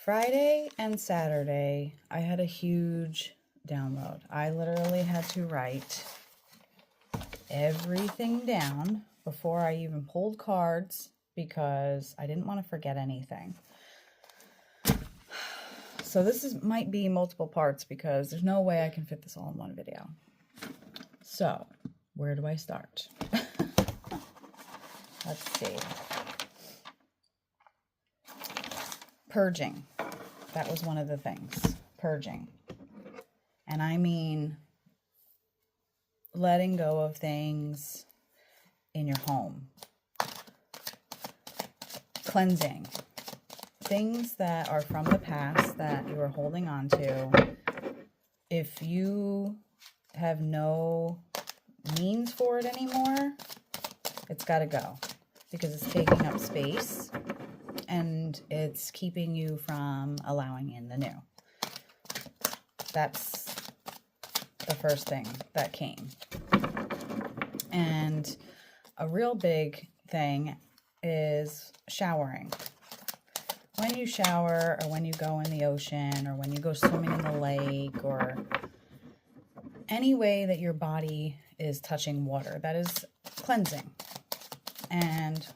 Friday and Saturday, I had a huge download. I literally had to write everything down before I even pulled cards because I didn't want to forget anything. So this might be multiple parts because there's no way I can fit this all in one video. So, where do I start? Let's see. Purging. That was one of the things. Purging. And I mean letting go of things in your home. Cleansing. Things that are from the past that you are holding on to. If you have no means for it anymore, it's got to go because it's taking up space and it's keeping you from allowing in the new. That's the first thing that came. And a real big thing is showering. When you shower or when you go in the ocean or when you go swimming in the lake or any way that your body is touching water, that is cleansing. And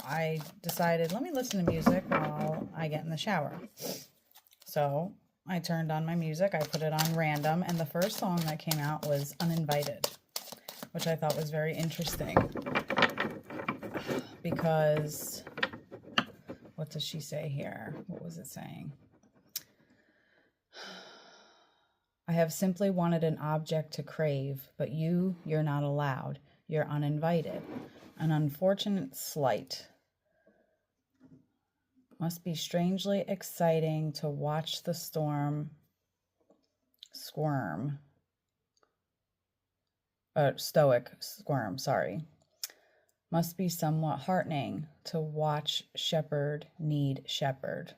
I decided, let me listen to music while I get in the shower. So I turned on my music, I put it on random, and the first song that came out was Uninvited, which I thought was very interesting because, what does she say here? What was it saying? I have simply wanted an object to crave, but you're not allowed. You're uninvited. An unfortunate slight. Must be strangely exciting to watch the storm squirm. Stoic squirm, sorry. Must be somewhat heartening to watch shepherd need shepherd.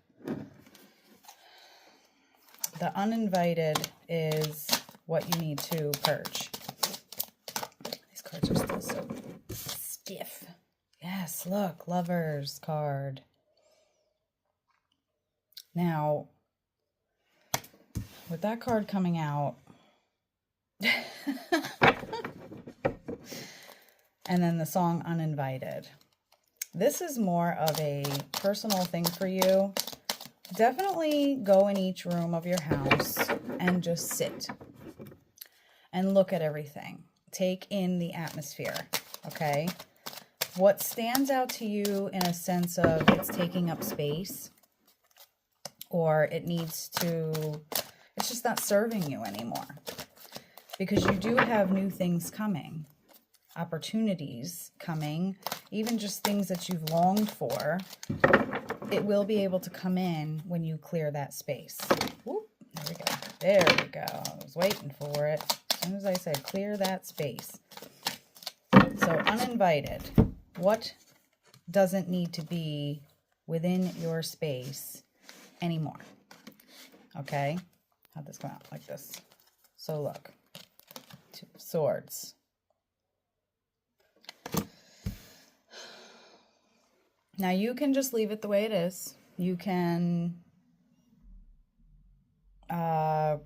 The uninvited is what you need to purge. These cards are still so stiff. Yes, look, Lovers card. Now, with that card coming out, and then the song Uninvited, this is more of a personal thing for you. Definitely go in each room of your house and just sit and look at everything. Take in the atmosphere, okay? What stands out to you in a sense of it's taking up space or it's just not serving you anymore. Because you do have new things coming, opportunities coming, even just things that you've longed for. It will be able to come in when you clear that space. Whoop, there we go. There we go. I was waiting for it. As soon as I said clear that space. So uninvited. What doesn't need to be within your space anymore? Okay? How'd this come out? Like this. So look. Two of Swords. Now you can just leave it the way it is. You can, I'm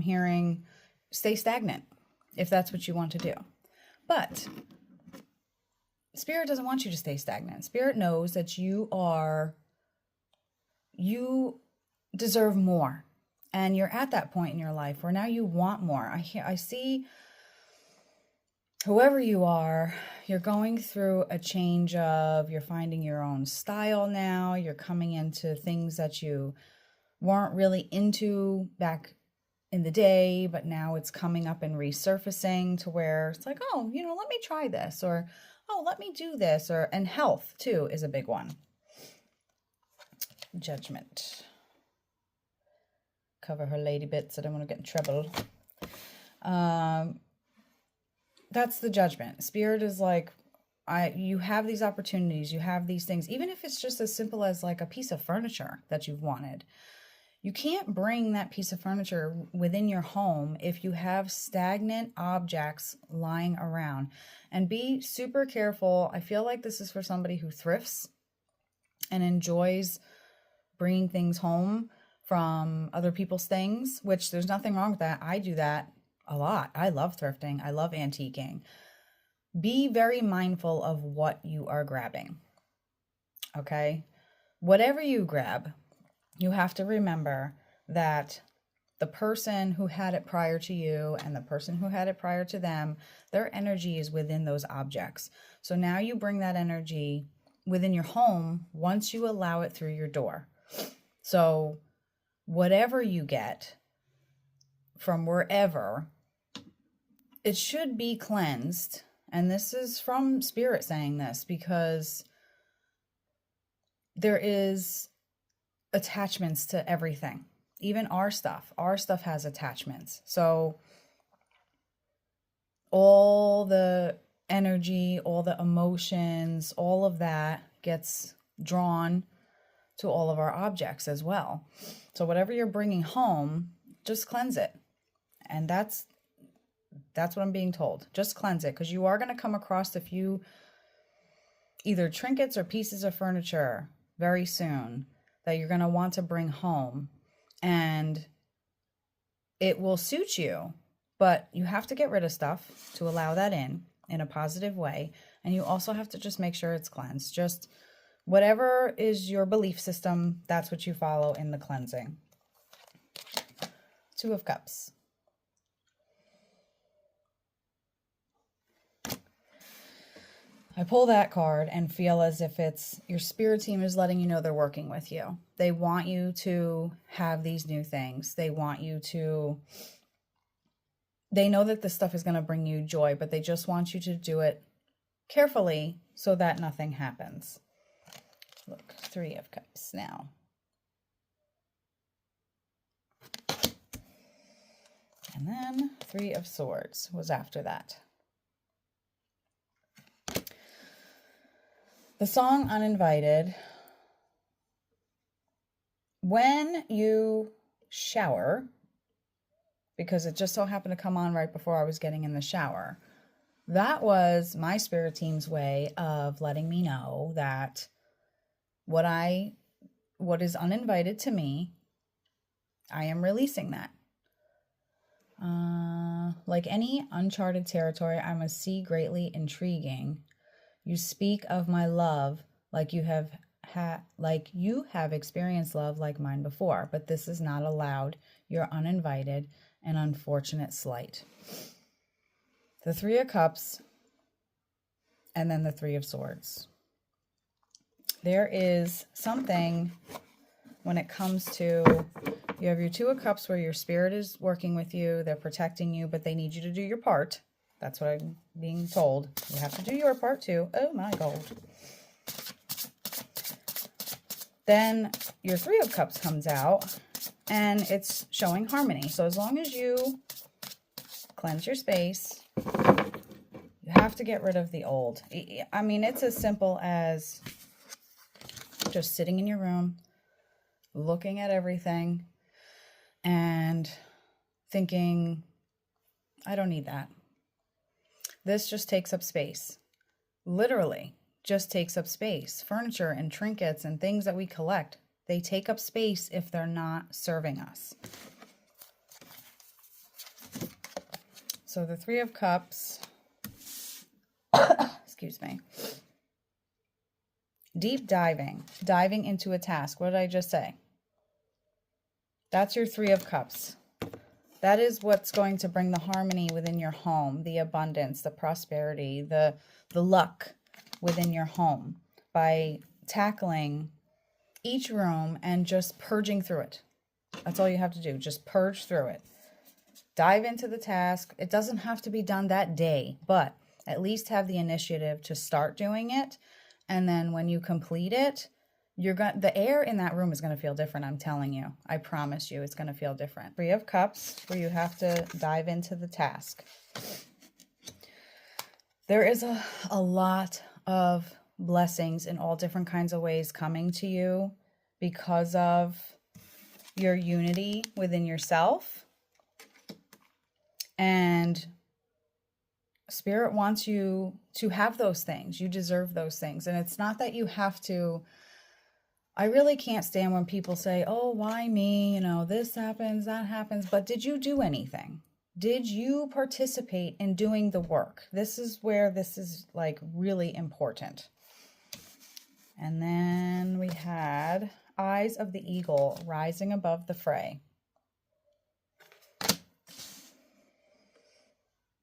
hearing, stay stagnant if that's what you want to do. But Spirit doesn't want you to stay stagnant. Spirit knows that you deserve more. And you're at that point in your life where now you want more. I see whoever you are, you're going through a change of, you're finding your own style now. You're coming into things that you weren't really into back in the day, but now it's coming up and resurfacing to where it's like, oh, let me try this, or, oh, let me do this, and health too is a big one. Judgment. Cover her lady bits. I don't want to get in trouble. That's the Judgment. Spirit is like, you have these opportunities, you have these things, even if it's just as simple as like a piece of furniture that you've wanted. You can't bring that piece of furniture within your home if you have stagnant objects lying around. And be super careful. I feel like this is for somebody who thrifts and enjoys bringing things home from other people's things, which there's nothing wrong with that. I do that a lot. I love thrifting. I love antiquing. Be very mindful of what you are grabbing. Okay? Whatever you grab, you have to remember that the person who had it prior to you and the person who had it prior to them, their energy is within those objects. So now you bring that energy within your home once you allow it through your door. So whatever you get from wherever, it should be cleansed. And this is from Spirit saying this, because there is attachments to everything. Even our stuff has attachments. So all the energy, all the emotions, all of that gets drawn to all of our objects as well. So whatever you're bringing home, just cleanse it. And that's what I'm being told. Just cleanse it, because you are going to come across a few either trinkets or pieces of furniture very soon that you're going to want to bring home. And it will suit you, but you have to get rid of stuff to allow that in a positive way. And you also have to just make sure it's cleansed. Just whatever is your belief system, that's what you follow in the cleansing. Two of Cups. I pull that card and feel as if it's your spirit team is letting you know they're working with you. They want you to have these new things. They want you to, they know that this stuff is going to bring you joy, but they just want you to do it carefully so that nothing happens. Look, Three of Cups now. And then Three of Swords was after that. The song Uninvited. When you shower, because it just so happened to come on right before I was getting in the shower, that was my spirit team's way of letting me know that what is uninvited to me, I am releasing that. Like any uncharted territory, I must see greatly intriguing. You speak of my love like you have experienced love like mine before, but this is not allowed. You're uninvited, an unfortunate slight. The Three of Cups, and then the Three of Swords. There is something when it comes to, you have your Two of Cups where your spirit is working with you, they're protecting you, but they need you to do your part. That's what I'm being told. You have to do your part too. Oh my gold. Then your Three of Cups comes out and it's showing harmony. So as long as you cleanse your space, you have to get rid of the old. I mean, it's as simple as just sitting in your room, looking at everything and thinking, I don't need that. This just takes up space. Literally, just takes up space. Furniture and trinkets and things that we collect, they take up space if they're not serving us. So the Three of Cups, excuse me. Deep diving into a task. What did I just say? That's your Three of Cups. That is what's going to bring the harmony within your home, the abundance, the prosperity, the luck within your home by tackling each room and just purging through it. That's all you have to do. Just purge through it. Dive into the task. It doesn't have to be done that day, but at least have the initiative to start doing it. And then when you complete it, the air in that room is going to feel different. I'm telling you. I promise you, it's going to feel different. Three of Cups, where you have to dive into the task. There is a lot of blessings in all different kinds of ways coming to you because of your unity within yourself. And Spirit wants you to have those things. You deserve those things. And it's not that you have to I really can't stand when people say, oh, why me? You know, this happens, that happens. But did you do anything? Did you participate in doing the work? This is where this is like really important. And then we had Eyes of the Eagle rising above the fray.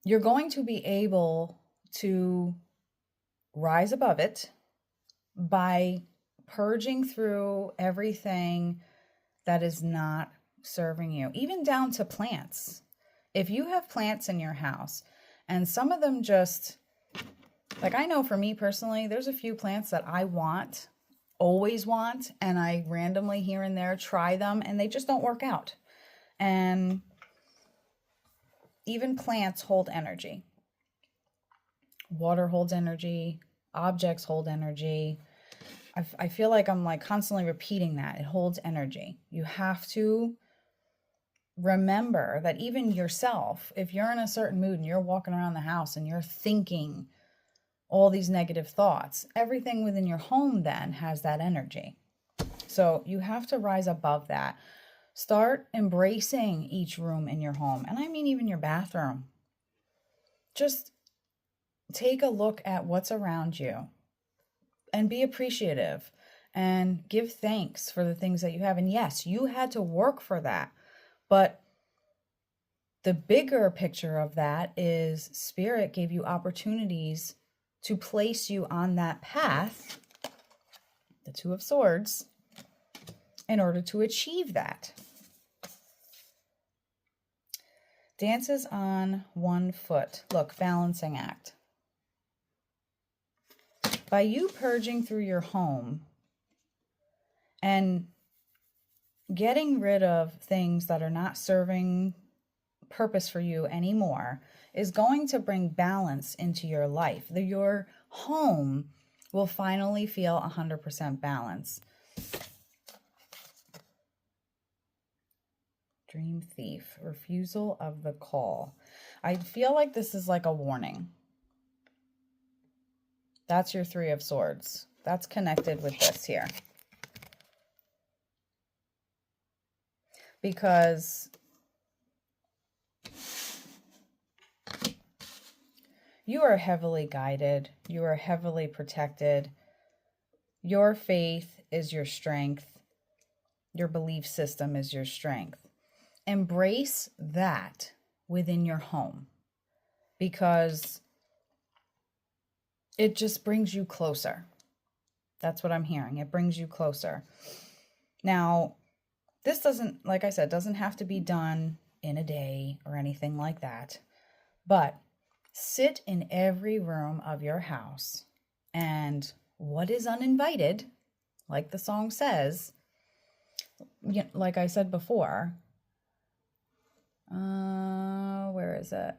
You're going to be able to rise above it by purging through everything that is not serving you, even down to plants. If you have plants in your house and some of them just, like I know for me personally, there's a few plants that I want, always want, and I randomly here and there try them and they just don't work out. And even plants hold energy. Water holds energy, objects hold energy. I feel like I'm like constantly repeating that. It holds energy. You have to remember that even yourself, if you're in a certain mood and you're walking around the house and you're thinking all these negative thoughts, everything within your home then has that energy. So you have to rise above that. Start embracing each room in your home. And I mean, even your bathroom. Just take a look at what's around you and be appreciative and give thanks for the things that you have. And yes, you had to work for that. But the bigger picture of that is Spirit gave you opportunities to place you on that path, the Two of Swords, in order to achieve that. Dances on one foot. Look, balancing act. By you purging through your home and getting rid of things that are not serving purpose for you anymore is going to bring balance into your life. Your home will finally feel 100% balance. Dream Thief, refusal of the call. I feel like this is like a warning. That's your Three of Swords. That's connected with this here. Because you are heavily guided. You are heavily protected. Your faith is your strength. Your belief system is your strength. Embrace that within your home because it just brings you closer. That's what I'm hearing. It brings you closer. Now, this doesn't, like I said, doesn't have to be done in a day or anything like that. But sit in every room of your house and what is uninvited, like the song says, like I said before, where is it?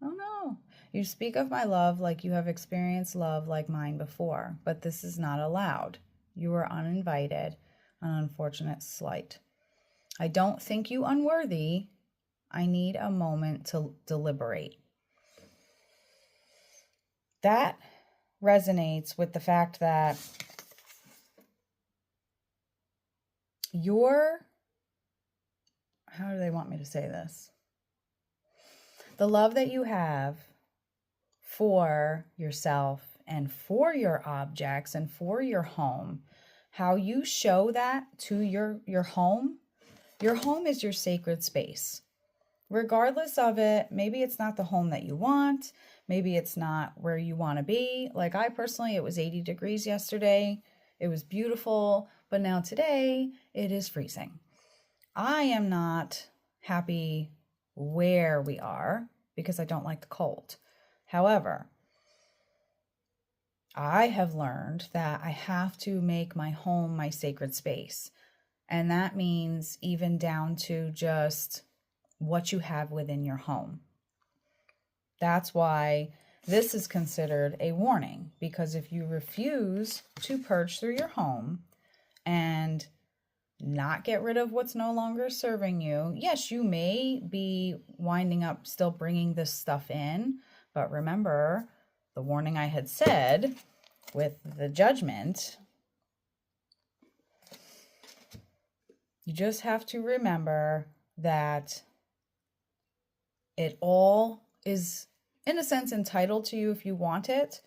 Oh no. You speak of my love like you have experienced love like mine before, but this is not allowed. You are uninvited, an unfortunate slight. I don't think you unworthy. I need a moment to deliberate. That resonates with the fact that how do they want me to say this? The love that you have for yourself and for your objects and for your home, how you show that to your home is your sacred space. Regardless of it, maybe it's not the home that you want, maybe it's not where you want to be. Like I personally, it was 80 degrees yesterday. It was beautiful, but now today it is freezing. I am not happy where we are because I don't like the cold. However, I have learned that I have to make my home my sacred space. And that means even down to just what you have within your home. That's why this is considered a warning, because if you refuse to purge through your home and not get rid of what's no longer serving you, yes, you may be winding up still bringing this stuff in, but remember the warning I had said with the judgment, You just have to remember that it all is, in a sense, entitled to you if you want it,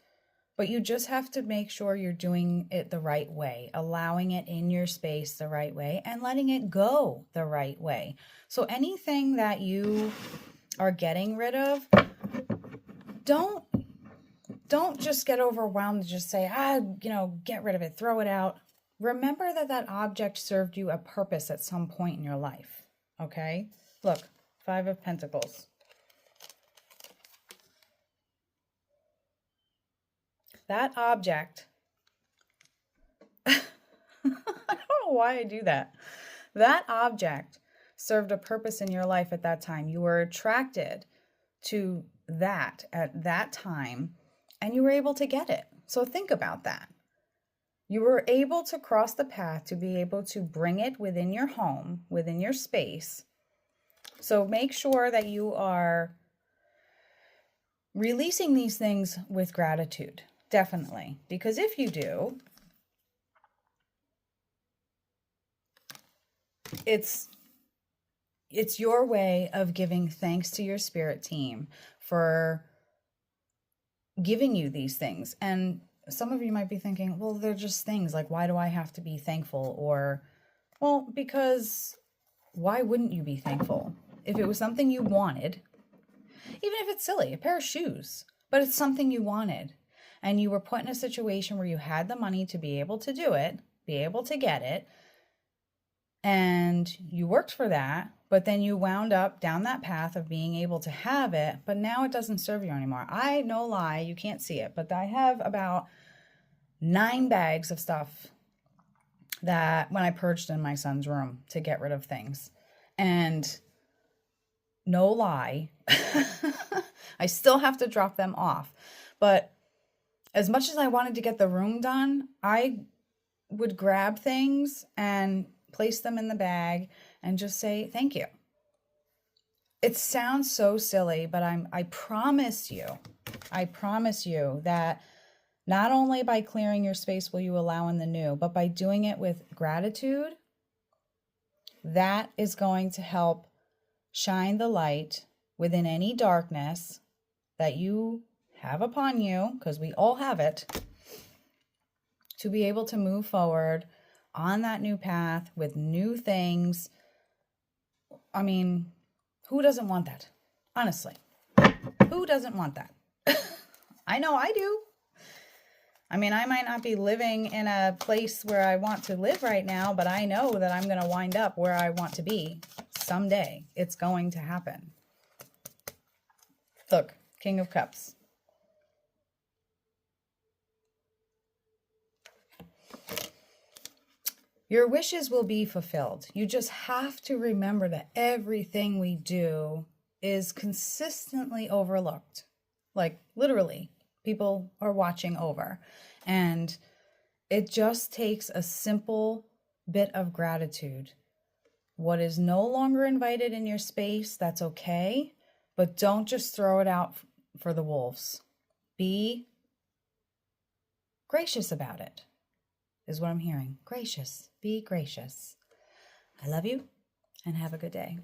but you just have to make sure you're doing it the right way, allowing it in your space the right way, and letting it go the right way. So anything that you are getting rid of, don't just get overwhelmed and just say, get rid of it, throw it out. Remember that object served you a purpose at some point in your life, okay? Look, 5 of Pentacles. That object, I don't know why I do that. That object served a purpose in your life at that time. You were attracted to that at that time, and you were able to get it. So think about that. You were able to cross the path to be able to bring it within your home, within your space. So make sure that you are releasing these things with gratitude, definitely. Because if you do, it's your way of giving thanks to your spirit team for giving you these things. And some of you might be thinking, well, they're just things. Like, why do I have to be thankful? Or, well, because why wouldn't you be thankful? If it was something you wanted, even if it's silly, a pair of shoes, but it's something you wanted, and you were put in a situation where you had the money to be able to do it, be able to get it, and you worked for that, but then you wound up down that path of being able to have it, but now it doesn't serve you anymore. No lie, you can't see it, but I have about 9 bags of stuff that when I purged in my son's room to get rid of things. And no lie, I still have to drop them off. But as much as I wanted to get the room done, I would grab things and place them in the bag and just say, thank you. It sounds so silly, but I promise you that not only by clearing your space will you allow in the new, but by doing it with gratitude, that is going to help shine the light within any darkness that you have upon you, because we all have it, to be able to move forward on that new path with new things. I mean, who doesn't want that? Honestly, who doesn't want that? I know I do. I mean, I might not be living in a place where I want to live right now, but I know that I'm going to wind up where I want to be someday. It's going to happen. Look, King of Cups. Your wishes will be fulfilled. You just have to remember that everything we do is consistently overlooked. Like, literally, people are watching over. And it just takes a simple bit of gratitude. What is no longer invited in your space, that's okay. But don't just throw it out for the wolves. Be gracious about it, is what I'm hearing. Gracious. Be gracious. I love you and have a good day.